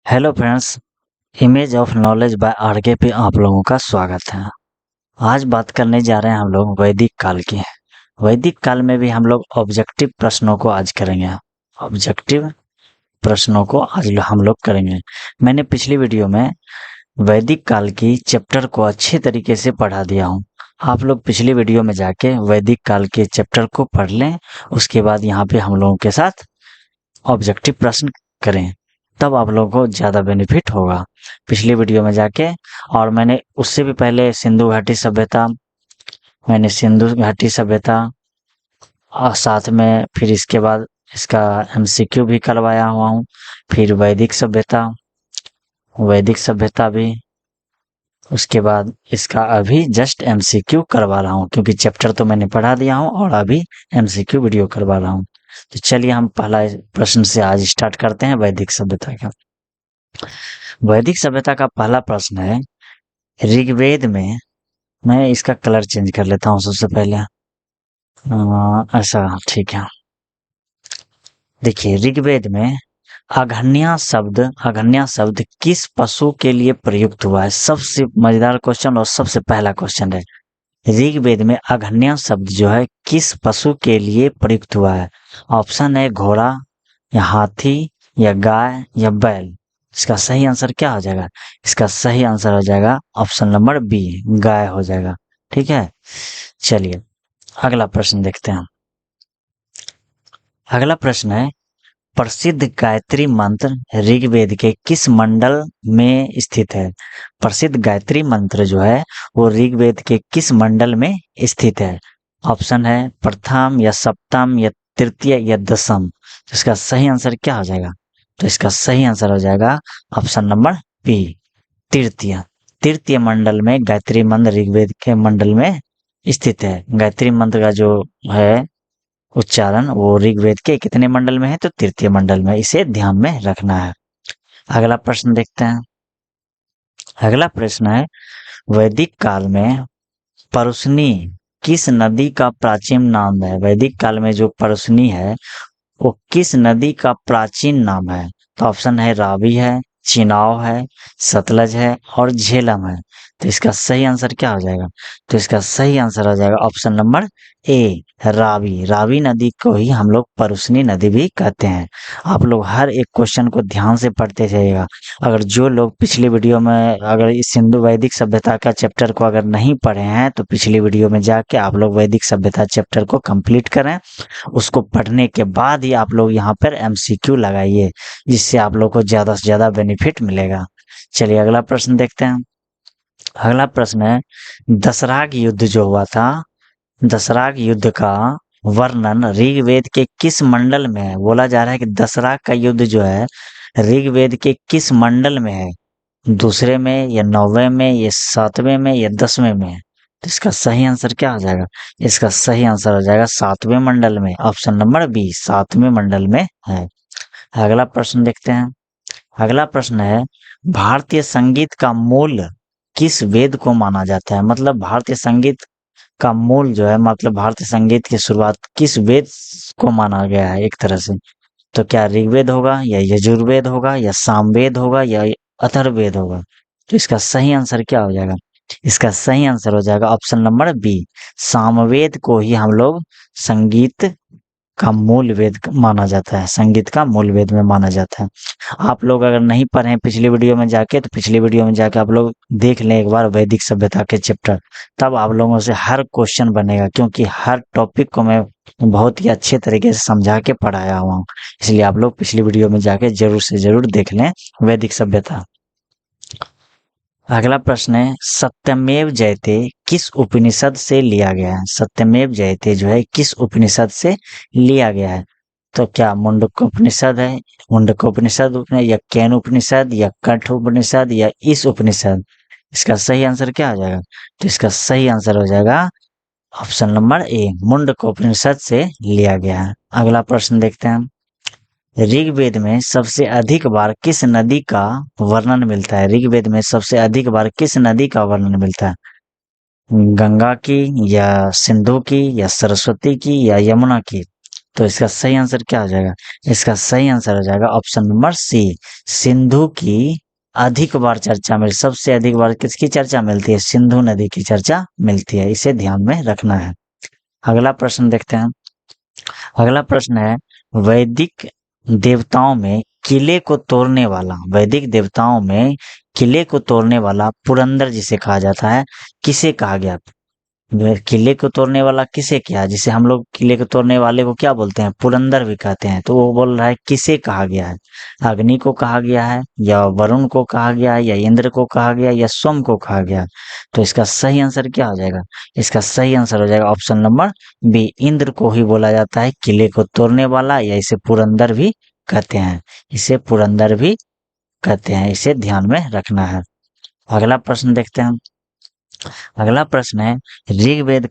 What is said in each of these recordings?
Hello friends, image of knowledge by R K पे आप लोगों का स्वागत है। आज बात करने जा रहे हैं हम लोग वैदिक काल की। वैदिक काल में भी हम लोग ऑब्जेक्टिव प्रश्नों को आज करेंगे। ऑब्जेक्टिव प्रश्नों को आज हम लोग करेंगे। मैंने पिछली वीडियो में वैदिक काल की चैप्टर को अच्छे तरीके से पढ़ा दिया हूँ। आप लोग पिछली वीडियो में जाके वैदिक काल के चैप्टर को पढ़ लें, उसके बाद यहाँ पे हम लोगों के साथ ऑब्जेक्टिव प्रश्न करें, तब आप लोगों को ज़्यादा बेनिफिट होगा। पिछली वीडियो में जाके, और मैंने उससे भी पहले सिंधु घाटी सभ्यता और साथ में फिर इसके बाद इसका एमसीक्यू भी करवाया हुआ हूँ। फिर वैदिक सभ्यता भी, उसके बाद इसका अभी जस्ट एमसीक्यू करवा रहा हूँ, क्योंकि चैप्टर तो मैंने पढ़ा दिया हूँ और अभी एमसीक्यू वीडियो करवा रहा हूँ। तो चलिए हम पहला प्रश्न से आज स्टार्ट करते हैं वैदिक सभ्यता का। वैदिक सभ्यता का पहला प्रश्न है, ऋग्वेद में, मैं इसका कलर चेंज कर लेता हूँ सबसे पहले। ऐसा ठीक है। देखिए, ऋग्वेद में अघन्या शब्द किस पशु के लिए प्रयुक्त हुआ है? सबसे मजेदार क्वेश्चन और सबसे पहला क्वेश्चन है, ऋग्वेद में अघन्या शब्द जो है किस पशु के लिए प्रयुक्त हुआ है? ऑप्शन है घोड़ा या हाथी या गाय या बैल। इसका सही आंसर क्या हो जाएगा? इसका सही आंसर हो जाएगा ऑप्शन नंबर बी, गाय हो जाएगा। ठीक है, चलिए अगला प्रश्न देखते हैं। अगला प्रश्न है, प्रसिद्ध गायत्री मंत्र ऋग्वेद के किस मंडल में स्थित है? प्रसिद्ध गायत्री मंत्र जो है वो ऋग्वेद के किस मंडल में स्थित है? ऑप्शन है प्रथम या सप्तम या तृतीय या दशम। तो इसका सही आंसर क्या हो जाएगा? तो इसका सही आंसर हो जाएगा ऑप्शन नंबर बी, तृतीय। तृतीय मंडल में गायत्री मंत्र ऋग्वेद के मंडल में स्थित है। गायत्री मंत्र का जो है उच्चारण वो ऋग्वेद के कितने मंडल में है? तो तृतीय मंडल में। इसे ध्यान में रखना है। अगला प्रश्न देखते हैं। अगला प्रश्न है, वैदिक काल में परुशनी किस नदी का प्राचीन नाम है? वैदिक काल में जो परुशनी है वो किस नदी का प्राचीन नाम है? तो ऑप्शन है रावी है, चिनाव है, सतलज है और झेलम है। तो इसका सही आंसर क्या हो जाएगा? तो इसका सही आंसर हो जाएगा ऑप्शन नंबर ए, रावी। रावी नदी को ही हम लोग परुशनी नदी भी कहते हैं। आप लोग हर एक क्वेश्चन को ध्यान से पढ़ते जाइएगा। अगर जो लोग पिछली वीडियो में अगर इस सिंधु वैदिक सभ्यता का चैप्टर को अगर नहीं पढ़े हैं, तो पिछली वीडियो में जाके आप लोग वैदिक सभ्यता चैप्टर को कंप्लीट करें। उसको पढ़ने के बाद ही आप लोग यहाँ पर एमसीक्यू लगाइए, जिससे आप लोग को ज्यादा से ज्यादा बेनिफिट मिलेगा। चलिए अगला प्रश्न देखते हैं। अगला प्रश्न है, दशराग युद्ध जो हुआ था, दशराग युद्ध का वर्णन ऋग्वेद के किस मंडल में है? बोला जा रहा है कि दशराग का युद्ध जो है ऋग्वेद के किस मंडल में है? दूसरे में या नौवें में या सातवें में या दसवें में? तो इसका सही आंसर क्या हो जाएगा? इसका सही आंसर हो जाएगा सातवें मंडल में। ऑप्शन नंबर बी, सातवें मंडल में है। अगला प्रश्न देखते हैं। अगला प्रश्न है, भारतीय संगीत का मूल किस वेद को माना जाता है? मतलब भारतीय संगीत का मूल जो है, मतलब भारतीय संगीत की शुरुआत किस वेद को माना गया है एक तरह से? तो क्या ऋग्वेद होगा या यजुर्वेद होगा या सामवेद होगा या अथर्ववेद होगा? तो इसका सही आंसर क्या हो जाएगा? इसका सही आंसर हो जाएगा ऑप्शन नंबर बी, सामवेद को ही हम लोग संगीत का मूल वेद माना जाता है, संगीत का मूल वेद में माना जाता है। आप लोग अगर नहीं पढ़े हैं पिछली वीडियो में जाके, तो पिछली वीडियो में जाके आप लोग देख लें एक बार वैदिक सभ्यता के चैप्टर, तब आप लोगों से हर क्वेश्चन बनेगा, क्योंकि हर टॉपिक को मैं बहुत ही अच्छे तरीके से समझा के पढ़ाया हुआ हूँ। इसलिए आप लोग पिछली वीडियो में जाके जरूर से जरूर देख लें वैदिक सभ्यता। अगला प्रश्न है, सत्यमेव जयते किस उपनिषद से लिया गया है? सत्यमेव जयते जो है किस उपनिषद से लिया गया है? तो क्या मुंडकोपनिषद है, मुंडकोपनिषद या केन उपनिषद या कठ उपनिषद या इस उपनिषद? इसका सही आंसर क्या हो जाएगा? तो इसका सही आंसर हो जाएगा ऑप्शन नंबर ए, मुंडकोपनिषद से लिया गया है। अगला प्रश्न देखते हैं। ऋग्वेद में सबसे अधिक बार किस नदी का वर्णन मिलता है? ऋग्वेद में सबसे अधिक बार किस नदी का वर्णन मिलता है? गंगा की या सिंधु की या सरस्वती की या यमुना की? तो इसका सही आंसर क्या हो जाएगा? इसका सही आंसर हो जाएगा ऑप्शन नंबर सी, सिंधु की अधिक बार चर्चा मिल सबसे अधिक बार किसकी चर्चा मिलती है? सिंधु नदी की चर्चा मिलती है, इसे ध्यान में रखना है। अगला प्रश्न देखते हैं। अगला प्रश्न है, वैदिक देवताओं में किले को तोड़ने वाला, वैदिक देवताओं में किले को तोड़ने वाला पुरंदर जिसे कहा जाता है, किसे कहा गया? किले को तोड़ने वाला किसे क्या, जिसे हम लोग किले को तोड़ने वाले को क्या बोलते हैं? पुरंदर भी कहते हैं। तो वो बोल रहा है किसे कहा गया है? अग्नि को कहा गया है, या वरुण को कहा गया है, या इंद्र को कहा गया, या सोम को कहा गया? तो इसका सही आंसर क्या हो जाएगा? इसका सही आंसर हो जाएगा ऑप्शन नंबर बी, इंद्र को ही बोला जाता है किले को तोड़ने वाला, या इसे पुरंदर भी कहते हैं। इसे पुरंदर भी कहते हैं, इसे ध्यान में रखना है। अगला प्रश्न देखते हैं। अगला प्रश्न है, ऋग्वेद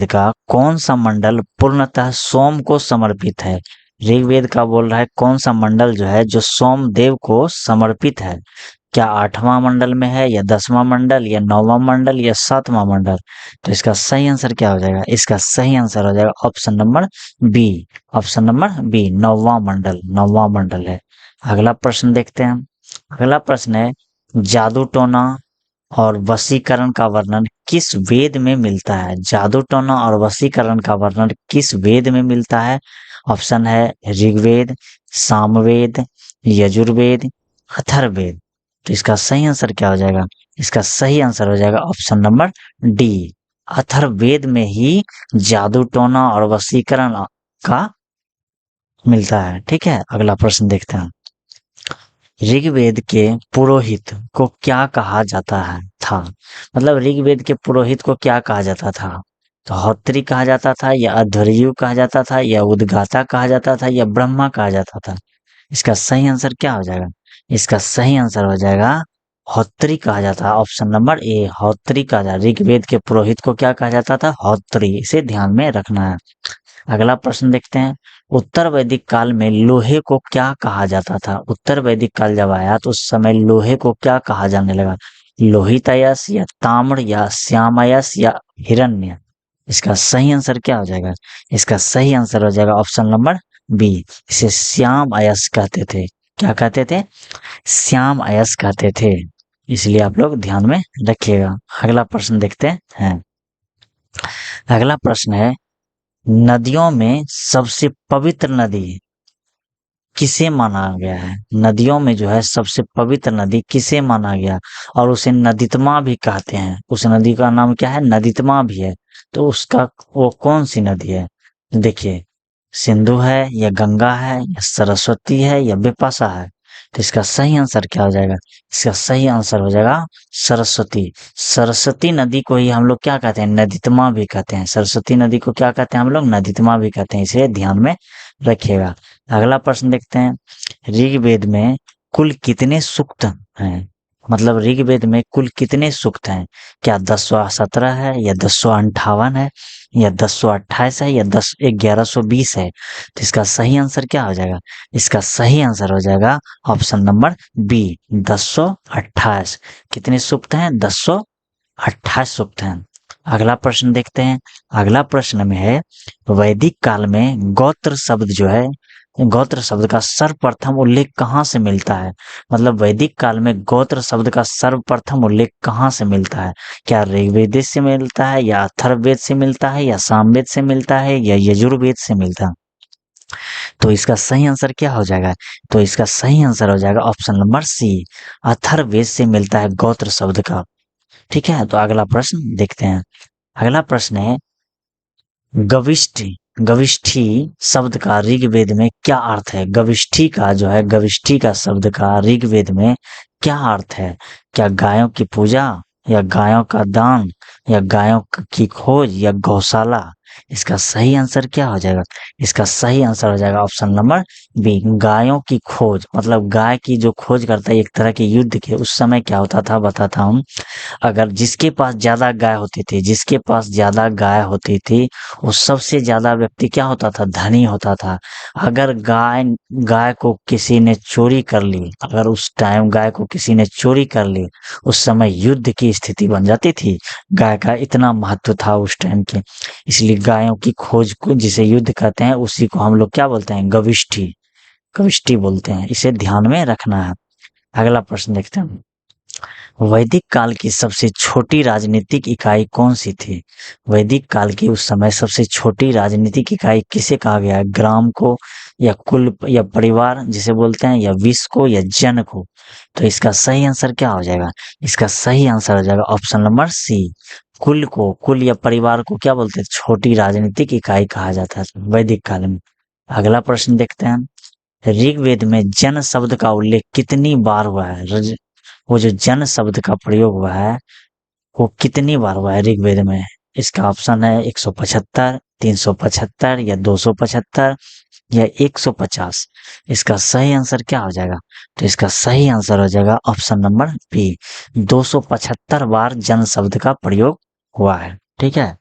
का कौन सा मंडल पूर्णतः सोम को समर्पित है? ऋग्वेद का बोल रहा है कौन सा मंडल जो है जो सोमदेव को समर्पित है? क्या 8वां मंडल में है, या 10वां मंडल, या 9वां मंडल, या 7वां मंडल? तो इसका सही आंसर क्या हो जाएगा? इसका सही आंसर हो जाएगा option number B, option number B, 9वां मंडल, 9वां मंडल है। अगला प्रश्न देखते हैं। अगला प्रश्न है, जादू टोना और वशीकरण का वर्णन किस वेद में मिलता है? जादू टोना और वशीकरण का वर्णन किस वेद में मिलता है? ऑप्शन है ऋग्वेद, सामवेद, यजुर्वेद, अथर्ववेद। तो इसका सही आंसर क्या हो जाएगा? इसका सही आंसर हो जाएगा ऑप्शन नंबर डी, अथर्ववेद में ही जादू टोना और वशीकरण का मिलता है। ठीक है, अगला प्रश्न देखते हैं। ऋग्वेद के पुरोहित को क्या कहा जाता है था? मतलब ऋग्वेद के पुरोहित को क्या कहा जाता था? तो होत्री कहा जाता था, या अध्वर्यु कहा जाता था, या उद्गाता कहा जाता था, या ब्रह्मा कहा जाता था? इसका सही आंसर क्या हो जाएगा? इसका सही आंसर हो जाएगा होत्री कहा जाता है, ऑप्शन नंबर ए, होत्री कहा जाता। ऋग्वेद के पुरोहित को क्या कहा जाता था? होत्री, इसे ध्यान में रखना है। अगला प्रश्न देखते हैं। उत्तर वैदिक काल में लोहे को क्या कहा जाता था? उत्तर वैदिक काल जब आया तो उस समय लोहे को क्या कहा जाने लगा? लोहितायस, या ताम्र, या श्यामायस, या हिरण्य? इसका सही आंसर क्या हो जाएगा? इसका सही आंसर हो जाएगा ऑप्शन नंबर बी, इसे श्याम अयस कहते थे। क्या कहते थे? श्याम अयस कहते थे। इसलिए आप लोग ध्यान में रखिएगा। अगला प्रश्न देखते हैं। अगला प्रश्न है, नदियों में सबसे पवित्र नदी किसे माना गया है? नदियों में जो है सबसे पवित्र नदी किसे माना गया? और उसे नदीतमा भी कहते हैं। उस नदी का नाम क्या है? नदीतमा भी है। तो उसका वो कौन सी नदी है? देखिए, सिंधु है, या गंगा है, या सरस्वती है, या बिपाशा है? तो इसका सही आंसर क्या हो जाएगा? इसका सही आंसर हो जाएगा सरस्वती। सरस्वती नदी को ही हम लोग क्या कहते हैं? नदीतमा भी कहते हैं। सरस्वती नदी को क्या कहते हैं हम लोग? नदीतमा भी कहते हैं। इसे ध्यान में रखिएगा। अगला प्रश्न देखते हैं। ऋग्वेद में कुल कितने सूक्त हैं? मतलब ऋग्वेद में कुल कितने सूक्त हैं? क्या 1017 है, या 1058 है, या 1028 है, या 1120 है? तो इसका सही आंसर क्या हो जाएगा? इसका सही आंसर हो जाएगा ऑप्शन नंबर बी, 1028। कितने सूक्त हैं? 1028 सूक्त हैं। अगला प्रश्न देखते हैं। अगला प्रश्न में है, वैदिक काल में गोत्र शब्द जो है, गोत्र शब्द का सर्वप्रथम उल्लेख कहाँ से मिलता है? मतलब वैदिक काल में गोत्र शब्द का सर्वप्रथम उल्लेख कहाँ से मिलता है? क्या ऋग्वेद से मिलता है, या अथर्ववेद से मिलता है, या सामवेद से मिलता है, या यजुर्वेद से मिलता है? तो इसका सही आंसर क्या हो जाएगा? तो इसका सही आंसर हो जाएगा ऑप्शन नंबर सी, अथर्ववेद से मिलता है गोत्र शब्द का। ठीक है, तो अगला प्रश्न देखते हैं। अगला प्रश्न है, गविष्ठी, गविष्ठी शब्द का ऋग्वेद में क्या अर्थ है? गविष्ठी का जो है, गविष्ठी का शब्द का ऋग्वेद में क्या अर्थ है? क्या गायों की पूजा, या गायों का दान, या गायों की खोज, या गौशाला? इसका सही आंसर क्या हो जाएगा? इसका सही आंसर हो जाएगा ऑप्शन नंबर बी, गायों की खोज। मतलब गाय की जो खोज करता है एक तरह के युद्ध के, उस समय क्या होता था बताता हूँ। अगर जिसके पास ज्यादा गाय होती थी, जिसके पास ज्यादा गाय होती थी, वो सबसे ज्यादा व्यक्ति क्या होता था? धनी होता था। अगर गाय गाय को किसी ने चोरी कर ली, अगर उस टाइम गाय को किसी ने चोरी कर ली, उस समय युद्ध की स्थिति बन जाती थी। गाय का इतना महत्व था उस टाइम के, इसलिए गायों की खोज को जिसे युद्ध कहते हैं उसी को हम लोग क्या बोलते हैं, गविष्ठी, गविष्ठी बोलते हैं। इसे ध्यान में रखना है। अगला प्रश्न देखते हैं, वैदिक काल की सबसे छोटी राजनीतिक इकाई कौन सी थी? वैदिक काल की उस समय सबसे छोटी राजनीतिक इकाई किसे कहा गया है? ग्राम को, या कुल, या परिवार जिसे बोलते हैं, या विश्व को, या जन को? तो इसका सही आंसर क्या हो जाएगा? इसका सही आंसर हो जाएगा ऑप्शन नंबर सी, कुल को, कुल या परिवार को क्या बोलते हैं? छोटी राजनीतिक इकाई कहा जाता है वैदिक काल में। अगला प्रश्न देखते हैं, ऋग्वेद में जन शब्द का उल्लेख कितनी बार हुआ है? वो जो जन शब्द का प्रयोग हुआ है वो कितनी बार हुआ है ऋग्वेद में? इसका ऑप्शन है 175, 375, या 275, या 150। इसका सही आंसर क्या हो जाएगा? तो इसका सही आंसर हो जाएगा ऑप्शन नंबर बी, 275 बार जन शब्द का प्रयोग हुआ है। ठीक है,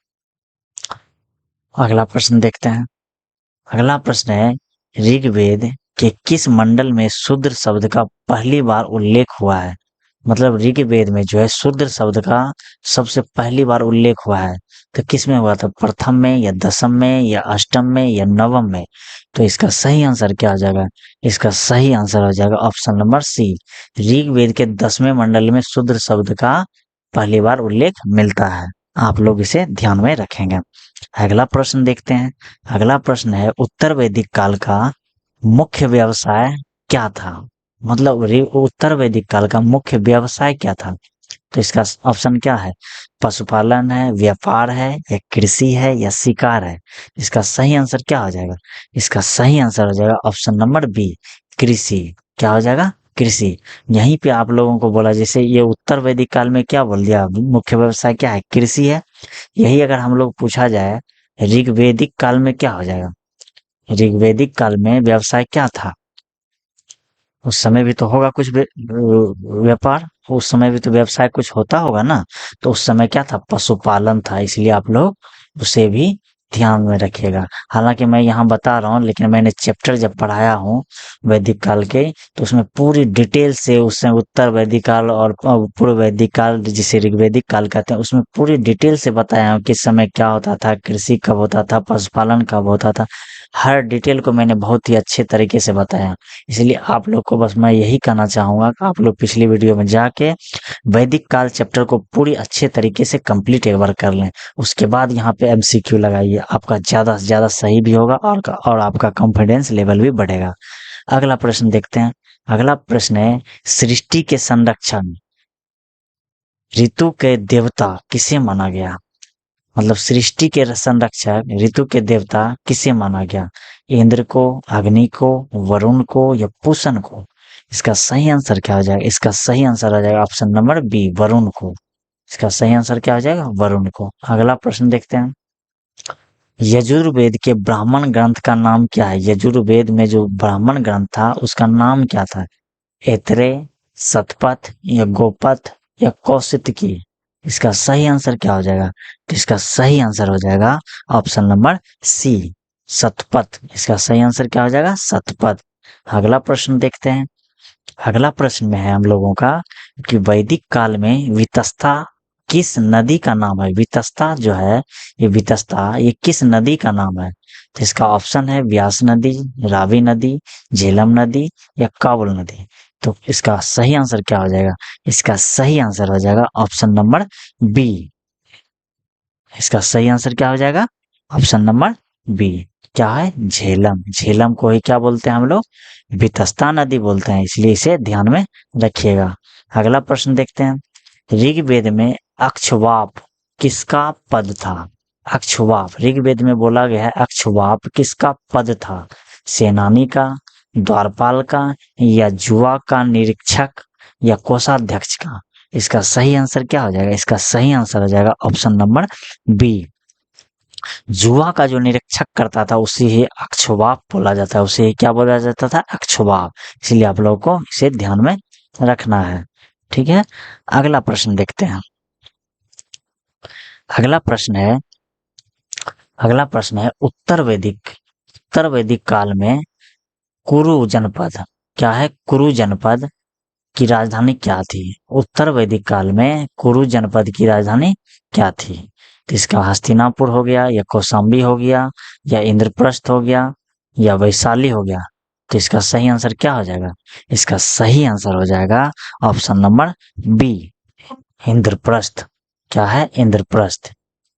अगला प्रश्न देखते हैं। अगला प्रश्न है, ऋग्वेद के किस मंडल में शूद्र शब्द का पहली बार उल्लेख हुआ है? मतलब ऋग्वेद में जो है शूद्र शब्द का सबसे पहली बार उल्लेख हुआ है, तो किस में हुआ था? प्रथम में, या दशम में, या अष्टम में, या नवम में? तो इसका सही आंसर क्या हो जाएगा? इसका सही आंसर हो जाएगा ऑप्शन नंबर सी, ऋग्वेद के 10वें मंडल में शूद्र शब्द का पहली बार उल्लेख मिलता है। आप लोग इसे ध्यान में रखेंगे। अगला प्रश्न देखते हैं। अगला प्रश्न है, उत्तर वैदिक काल का मुख्य व्यवसाय क्या था? मतलब उत्तर वैदिक काल का मुख्य व्यवसाय क्या था? तो इसका ऑप्शन क्या है? पशुपालन है, व्यापार है, या कृषि है, या शिकार है? इसका सही आंसर क्या हो जाएगा? इसका सही आंसर हो जाएगा ऑप्शन नंबर बी, कृषि। क्या हो जाएगा? कृषि। यहीं पे आप लोगों को बोला, जैसे ये उत्तर वैदिक काल में क्या बोल दिया, मुख्य व्यवसाय क्या है? कृषि है। यही अगर हम लोग पूछा जाए ऋग्वेदिक काल में क्या हो जाएगा? ऋग्वेदिक काल में व्यवसाय क्या था? उस समय भी तो होगा कुछ व्यापार, उस समय भी तो व्यवसाय कुछ होता होगा ना। तो उस समय क्या था? पशुपालन था। इसलिए आप लोग उसे भी ध्यान में रखिएगा। हालांकि मैं यहाँ बता रहा हूँ, लेकिन मैंने चैप्टर जब पढ़ाया हूँ वैदिक काल के, तो उसमें पूरी डिटेल से उस समय उत्तर वैदिक काल और पूर्व वैदिक काल जिसे ऋग्वेदिक काल कहते हैं, उसमें पूरी डिटेल से बताया हूँ किस समय क्या होता था, कृषि कब होता था, पशुपालन कब होता था। हर डिटेल को मैंने बहुत ही अच्छे तरीके से बताया। इसलिए आप लोग को बस मैं यही कहना चाहूंगा कि आप लोग पिछली वीडियो में जाके वैदिक काल चैप्टर को पूरी अच्छे तरीके से कंप्लीट एक बार कर लें। उसके बाद यहाँ पे एमसीक्यू लगाइए, आपका ज्यादा से ज्यादा सही भी होगा और आपका कॉन्फिडेंस लेवल भी बढ़ेगा। अगला प्रश्न देखते हैं। अगला प्रश्न है, सृष्टि के संरक्षण ऋतु के देवता किसे माना गया? मतलब सृष्टि के संरक्षक ऋतु के देवता किसे माना गया? इंद्र को, अग्नि को, वरुण को, या पूषण को? इसका सही आंसर क्या हो जाएगा? इसका सही आंसर आ जाएगा ऑप्शन नंबर बी, वरुण को। इसका सही आंसर क्या हो जाएगा? वरुण को। अगला प्रश्न देखते हैं। यजुर्वेद के ब्राह्मण ग्रंथ का नाम क्या है? यजुर्वेद में जो ब्राह्मण ग्रंथ था उसका नाम क्या था? ऐतरेय, शतपथ, या गोपथ, या कौशितकी? इसका सही आंसर क्या हो जाएगा? तो इसका सही आंसर हो जाएगा ऑप्शन नंबर सी, शतपथ। इसका सही आंसर क्या हो जाएगा? शतपथ। अगला प्रश्न देखते हैं। अगला प्रश्न में है हम लोगों का कि वैदिक काल में वितस्ता किस नदी का नाम है? वितस्ता जो है, ये वितस्ता ये किस नदी का नाम है? तो इसका ऑप्शन है व्यास नदी, रावी नदी, झेलम नदी, या काबुल नदी? तो इसका सही आंसर क्या हो जाएगा? इसका सही आंसर हो जाएगा ऑप्शन नंबर बी। इसका सही आंसर क्या हो जाएगा? Option number B. क्या है? झेलम। झेलम को ही क्या बोलते हैं हम लोग? वितस्ता नदी बोलते हैं। इसलिए इसे ध्यान में रखिएगा। अगला प्रश्न देखते हैं। ऋग्वेद में अक्षवाप किसका पद था? अक्षवाप ऋग्वेद में बोला गया है, अक्षवाप किसका पद था? सेनानी का, द्वारपाल का, या जुआ का निरीक्षक, या कोषाध्यक्ष का? इसका सही आंसर क्या हो जाएगा? इसका सही आंसर हो जाएगा ऑप्शन नंबर बी, जुआ का जो निरीक्षक करता था उसे ही अक्षवाप बोला जाता है। उसे क्या बोला जाता था? अक्षवाप। इसलिए आप लोगों को इसे ध्यान में रखना है। ठीक है, अगला प्रश्न देखते हैं। अगला प्रश्न है उत्तर वैदिक काल में कुरु जनपद क्या है? कुरु जनपद की राजधानी क्या थी? उत्तर वैदिक काल में कुरु जनपद की राजधानी क्या थी? तो इसका हस्तिनापुर हो गया, या कौशाम्बी हो गया, या इंद्रप्रस्थ हो गया, या वैशाली हो गया। तो इसका सही आंसर क्या हो जाएगा? इसका सही आंसर हो जाएगा ऑप्शन नंबर बी, इंद्रप्रस्थ। क्या है? इंद्रप्रस्थ।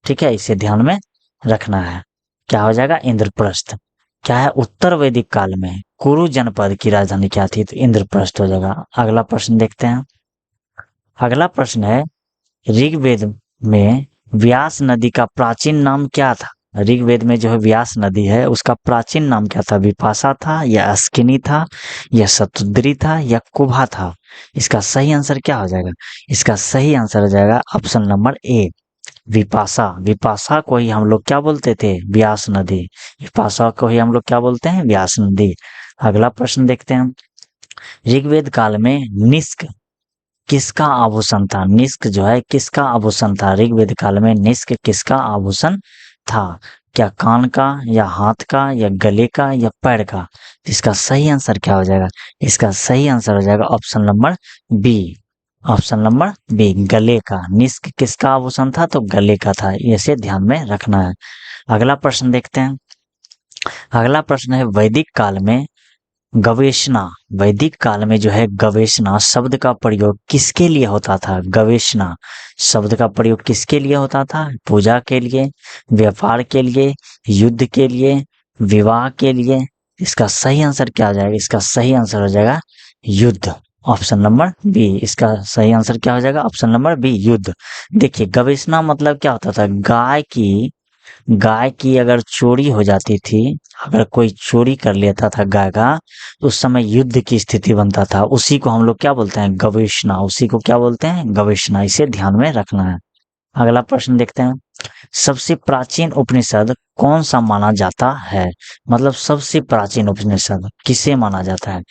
ठीक है, इसे ध्यान में रखना है। क्या हो जाएगा? इंद्रप्रस्थ। क्या है? उत्तर वैदिक काल में कुरु जनपद की राजधानी क्या थी? तो इंद्रप्रस्थ हो जाएगा। अगला प्रश्न देखते हैं। अगला प्रश्न है, ऋग्वेद में व्यास नदी का प्राचीन नाम क्या था? ऋग्वेद में जो है व्यास नदी है, उसका प्राचीन नाम क्या था? विपाशा था, या अस्किनी था, या शतुद्री था, या कुभा था? इसका सही आंसर क्या हो जाएगा? इसका सही आंसर हो जाएगा option number A, Vipasha. Vipasha को ही हम लोग क्या बोलते थे? व्यास नदी। विपाशा को ही हम लोग क्या बोलते हैं? व्यास नदी। अगला प्रश्न देखते हैं। ऋग्वेद काल में निष्क किसका आभूषण था? निष्क जो है किसका आभूषण था? ऋग्वेद काल में निष्क किसका आभूषण था? क्या कान का, या हाथ का, या गले का, या पैर का? इसका सही आंसर क्या हो जाएगा? इसका सही आंसर हो जाएगा option number B. Option number B, गले का। निष्क किसका आभूषण था? तो गले का था। इसे ध्यान में रखना है। अगला प्रश्न देखते हैं। अगला प्रश्न है, वैदिक काल में गवेषणा, वैदिक काल में जो है गवेषणा शब्द का प्रयोग किसके लिए होता था? गवेषणा शब्द का प्रयोग किसके लिए होता था? पूजा के लिए, व्यापार के लिए, युद्ध के लिए, विवाह के लिए? इसका सही आंसर क्या हो जाएगा? इसका सही आंसर हो जाएगा युद्ध। ऑप्शन नंबर बी, इसका सही आंसर क्या हो जाएगा? ऑप्शन नंबर बी, युद्ध। देखिए, गवेषणा मतलब क्या होता था? गाय की अगर चोरी हो जाती थी, अगर कोई चोरी कर लेता था गाय का, तो उस समय युद्ध की स्थिति बनता था। उसी को हम लोग क्या बोलते हैं? गवेषणा। उसी को क्या बोलते हैं? गवेषणा। इसे ध्यान में रखना है। अगला प्रश्न देखते हैं। सबसे प्राचीन उपनिषद कौन सा माना जाता है? मतलब सबसे प्राचीन उपनिषद किसे माना जाता है?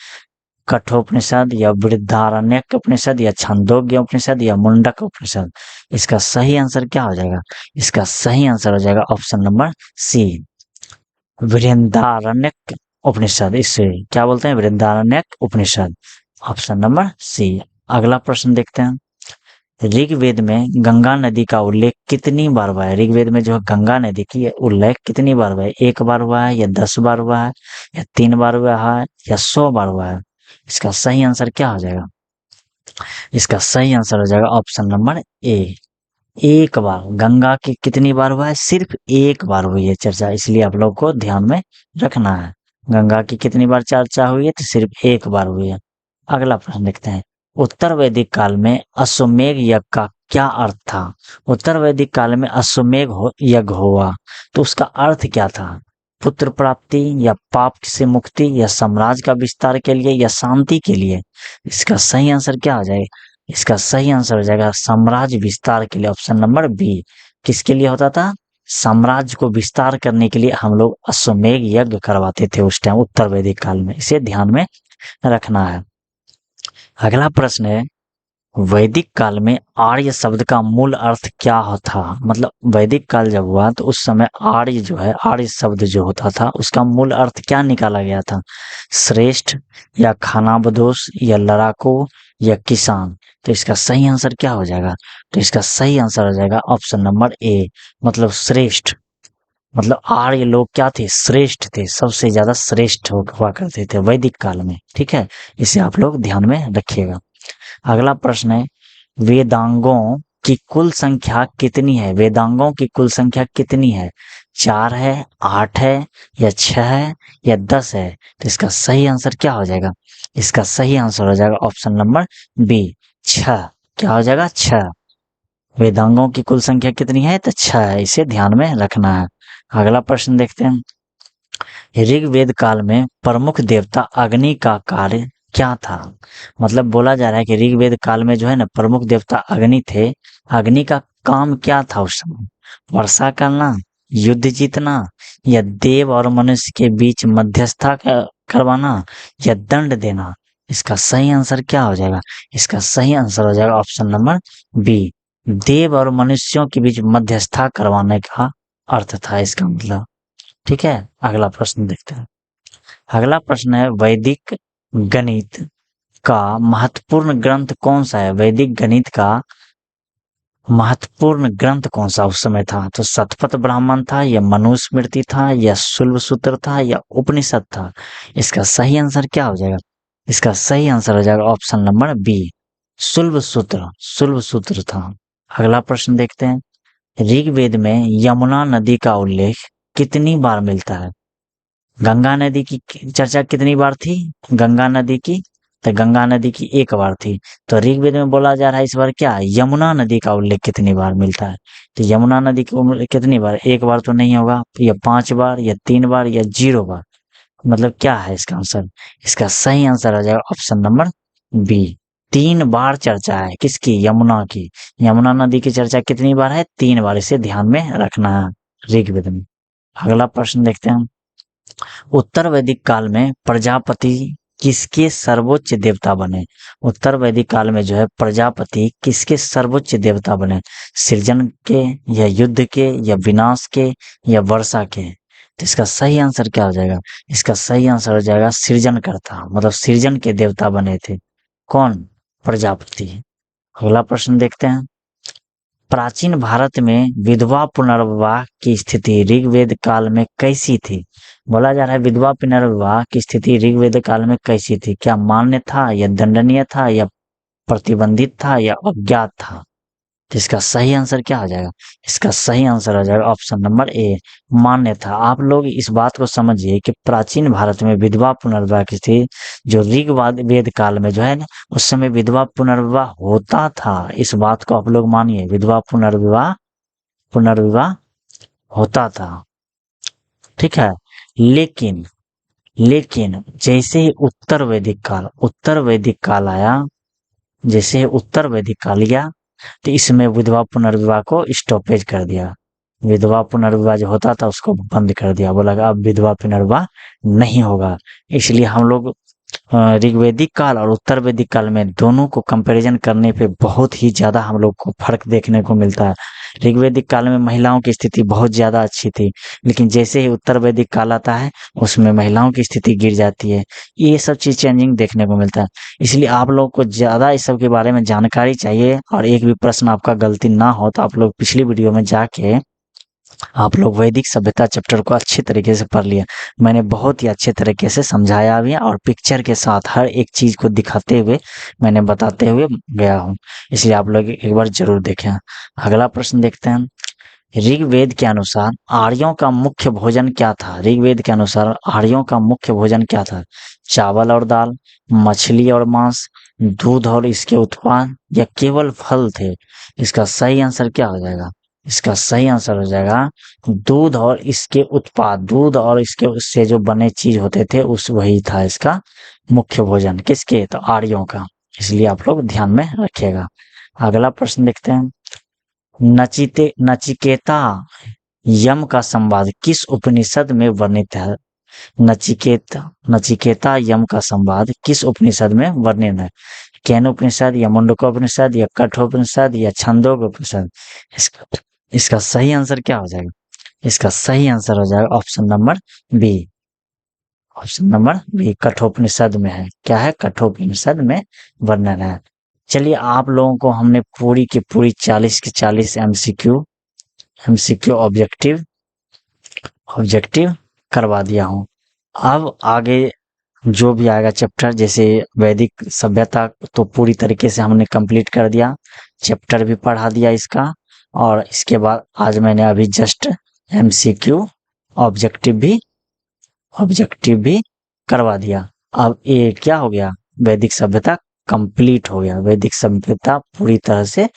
कठोपनिषद, या बृहदारण्यक उपनिषद, या छंदोग्य उपनिषद, या मुंडक उपनिषद? इसका सही आंसर क्या हो जाएगा? इसका सही आंसर हो जाएगा option number C, Brihadaranyaka Upanishad. इसे क्या बोलते हैं? Brihadaranyaka Upanishad. Option number C. अगला प्रश्न देखते हैं। ऋग्वेद में गंगा नदी का उल्लेख कितनी बार हुआ है? ऋग्वेद में जो है गंगा नदी की उल्लेख कितनी बार हुआ है? 1 बार हुआ है, या 10 बार हुआ है, या 3 बार हुआ है, या 100 बार हुआ है? इसका सही आंसर क्या हो जाएगा? इसका सही आंसर हो जाएगा ऑप्शन नंबर ए, 1 बार। गंगा की कितनी बार हुआ है? सिर्फ 1 बार हुई है चर्चा, इसलिए आप लोग को ध्यान में रखना है। गंगा की कितनी बार चर्चा हुई है? तो सिर्फ 1 बार हुई है। अगला प्रश्न देखते हैं। उत्तर वैदिक काल में अश्वमेध यज्ञ का क्या अर्थ था? उत्तर वैदिक काल में यज्ञ हुआ, तो उसका अर्थ क्या था? पुत्र प्राप्ति, या पाप से मुक्ति, या साम्राज्य का विस्तार के लिए, या शांति के लिए? इसका सही आंसर क्या हो जाएगा? इसका सही आंसर हो जाएगा साम्राज्य विस्तार के लिए। Option number B. किसके लिए होता था? साम्राज्य को विस्तार करने के लिए हम लोग अश्वमेध यज्ञ करवाते थे उस टाइम उत्तर वैदिक काल में। इसे ध्यान में रखना है। अगला प्रश्न है, वैदिक काल में आर्य शब्द का मूल अर्थ क्या था? मतलब वैदिक काल जब हुआ तो उस समय आर्य जो है, आर्य शब्द जो होता था, उसका मूल अर्थ क्या निकाला गया था? श्रेष्ठ, या खानाबदोश, या लड़ाकू, या किसान? तो इसका सही आंसर क्या हो जाएगा? तो इसका सही आंसर हो जाएगा ऑप्शन नंबर ए, मतलब श्रेष्ठ। मतलब आर्य लोग क्या थे? श्रेष्ठ थे, सबसे ज्यादा श्रेष्ठ हुआ करते थे वैदिक काल में। ठीक है, इसे आप लोग ध्यान में रखिएगा। अगला प्रश्न है, वेदांगों की कुल संख्या कितनी है? वेदांगों की कुल संख्या कितनी है? 4 है, 8 है, या 6 है, या 10 है? तो इसका सही आंसर क्या हो जाएगा? इसका सही आंसर हो जाएगा ऑप्शन नंबर बी, 6। क्या हो जाएगा? 6। वेदांगों की कुल संख्या कितनी है? तो 6 है। इसे ध्यान में रखना है। अगला प्रश्न देखते हैं। ऋग्वेद काल में प्रमुख देवता अग्नि का कार्य क्या था? मतलब बोला जा रहा है कि ऋग्वेद काल में जो है ना, प्रमुख देवता अग्नि थे। अग्नि का काम क्या था उस समय? वर्षा करना, युद्ध जीतना, या देव और मनुष्य के बीच मध्यस्थता करवाना, या दंड देना? इसका सही आंसर क्या हो जाएगा? इसका सही आंसर हो जाएगा ऑप्शन नंबर बी, देव और मनुष्यों के बीच मध्यस्थता करवाने का अर्थ था इसका मतलब। ठीक है, अगला प्रश्न देखते हैं। अगला प्रश्न है, वैदिक गणित का महत्वपूर्ण ग्रंथ कौन सा है? वैदिक गणित का महत्वपूर्ण ग्रंथ कौन सा उस समय था? तो शतपथ ब्राह्मण था, या मनुस्मृति था, या शुल्ब सूत्र था, या उपनिषद था? इसका सही आंसर क्या हो जाएगा? इसका सही आंसर हो जाएगा ऑप्शन नंबर बी, शुल्ब सूत्र। शुल्ब सूत्र था। अगला प्रश्न देखते हैं। ऋग्वेद में यमुना नदी का उल्लेख कितनी बार मिलता है? गंगा नदी की चर्चा कितनी बार थी? गंगा नदी की, तो गंगा नदी की एक बार थी। तो ऋग्वेद में बोला जा रहा है इस बार क्या, यमुना नदी का उल्लेख कितनी बार मिलता है? तो यमुना नदी की उल्लेख कितनी बार? एक बार तो नहीं होगा, या 5 बार, या 3 बार, या 0 बार? मतलब क्या है इसका आंसर? इसका सही आंसर हो जाएगा ऑप्शन नंबर बी, 3 बार चर्चा है। किसकी? यमुना की। यमुना नदी की चर्चा कितनी बार है? 3 बार। इसे ध्यान में रखना है ऋग्वेद में। अगला प्रश्न देखते हैं। उत्तर वैदिक काल में प्रजापति किसके सर्वोच्च देवता बने? उत्तर वैदिक काल में जो है प्रजापति किसके सर्वोच्च देवता बने? सृजन के, या युद्ध के, या विनाश के, या वर्षा के? तो इसका सही आंसर क्या हो जाएगा? इसका सही आंसर हो जाएगा सृजनकर्ता, मतलब सृजन के देवता बने थे। कौन? प्रजापति। अगला प्रश्न देखते हैं। प्राचीन भारत में विधवा पुनर्विवाह की स्थिति ऋग्वेद काल में कैसी थी? बोला जा रहा है विधवा पुनर्विवाह की स्थिति ऋग्वेद काल में कैसी थी? क्या मान्य था, या दंडनीय था, या प्रतिबंधित था, या अज्ञात था? तो इसका सही आंसर क्या हो जाएगा? इसका सही आंसर हो जाएगा ऑप्शन नंबर ए, मान्य था। आप लोग इस बात को समझिए कि प्राचीन भारत में विधवा पुनर्विवाह की थी, जो ऋग्वेद वेद काल में जो है ना, उस समय विधवा पुनर्विवाह होता था। इस बात को आप लोग मानिए, विधवा पुनर्विवाह पुनर्विवाह होता था। ठीक है। लेकिन लेकिन जैसे ही उत्तर वैदिक काल आया, जैसे उत्तर वैदिक काल गया, तो इसमें विधवा पुनर्विवाह को स्टॉपेज कर दिया। विधवा पुनर्विवाह जो होता था उसको बंद कर दिया, बोला अब विधवा पुनर्विवाह नहीं होगा। इसलिए हम लोग ऋग्वेदिक काल और उत्तर वैदिक काल में दोनों को कंपैरिजन करने पे बहुत ही ज्यादा हम लोग को फर्क देखने को मिलता है। ऋग्वेदिक काल में महिलाओं की स्थिति बहुत ज्यादा अच्छी थी, लेकिन जैसे ही उत्तर वैदिक काल आता है उसमें महिलाओं की स्थिति गिर जाती है। ये सब चीज चेंजिंग देखने को मिलता है। इसलिए आप लोग को ज्यादा इस सब के बारे में जानकारी चाहिए, और एक भी प्रश्न आपका गलती ना हो तो आप लोग पिछली वीडियो में जाके आप लोग वैदिक सभ्यता चैप्टर को अच्छी तरीके से पढ़ लिया। मैंने बहुत ही अच्छे तरीके से समझाया भी है, और पिक्चर के साथ हर एक चीज को दिखाते हुए मैंने बताते हुए गया हूँ। इसलिए आप लोग एक बार जरूर देखें। अगला प्रश्न देखते हैं। ऋग्वेद के अनुसार आर्यों का मुख्य भोजन क्या था? ऋग्वेद के अनुसार आर्यों का मुख्य भोजन क्या था? चावल और दाल, मछली और मांस, दूध और इसके उत्पाद, या केवल फल थे? इसका सही आंसर क्या हो जाएगा? इसका सही आंसर हो जाएगा दूध और इसके उत्पाद। दूध और इसके उससे जो बने चीज होते थे उस वही था इसका मुख्य भोजन। किसके? तो आर्यों का। इसलिए आप लोग ध्यान में रखिएगा। अगला प्रश्न देखते हैं। नचिकेता यम का संवाद किस उपनिषद में वर्णित है? नचिकेता यम का संवाद किस उपनिषद में वर्णित है? केनोपनिषद, या मुंडकोपनिषद, या कठोपनिषद, या छंदोगोपनिषद? इसका सही आंसर क्या हो जाएगा? इसका सही आंसर हो जाएगा option number B. Option number B Kathopanishad में है। क्या है? कठोपनिषद में वर्णन है। चलिए, आप लोगों को हमने पूरी की पूरी 40 की 40 एमसीक्यू ऑब्जेक्टिव करवा दिया हूँ। अब आगे जो भी आएगा चैप्टर, जैसे वैदिक सभ्यता, तो पूरी तरीके से हमने कंप्लीट कर दिया, चैप्टर भी पढ़ा दिया इसका। और इसके बाद आज मैंने अभी जस्ट एमसीक्यू ऑब्जेक्टिव भी करवा दिया। अब ये क्या हो गया? वैदिक सभ्यता कंप्लीट हो गया। वैदिक सभ्यता पूरी तरह से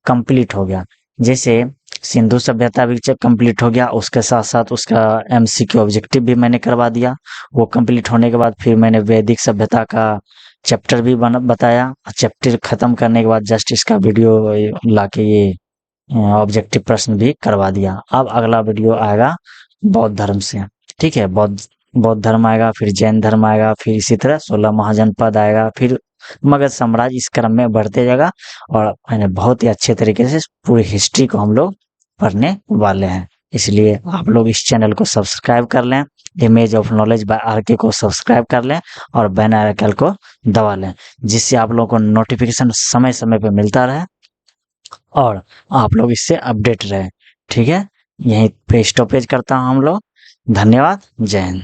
कंप्लीट हो गया। जैसे सिंधु सभ्यता भी कंप्लीट हो गया, उसके साथ साथ उसका एमसीक्यू ऑब्जेक्टिव भी मैंने करवा दिया। वो कंप्लीट होने के बाद फिर मैंने वैदिक सभ्यता का चैप्टर भी बताया। चैप्टर खत्म करने के बाद जस्ट इसका वीडियो लाके ये ऑब्जेक्टिव प्रश्न भी करवा दिया। अब अगला वीडियो आएगा बौद्ध धर्म से। ठीक है, बौद्ध धर्म आएगा, फिर जैन धर्म आएगा, फिर इसी तरह 16 महाजनपद आएगा, फिर मगध साम्राज्य, इस क्रम में बढ़ते जाएगा। और मैंने बहुत ही अच्छे तरीके से पूरी हिस्ट्री को हम लोग पढ़ने वाले हैं। इसलिए आप लोग इस चैनल को सब्सक्राइब कर लें, image of knowledge by R K को सब्सक्राइब कर लें और बेल आइकन को दबा लें, जिससे आप लोगों को नोटिफिकेशन समय समय पे मिलता रहे और आप लोग इससे अपडेट रहे। ठीक है, यहीं पे स्टॉपेज करता हूँ हम लोग। धन्यवाद, जय हिंद।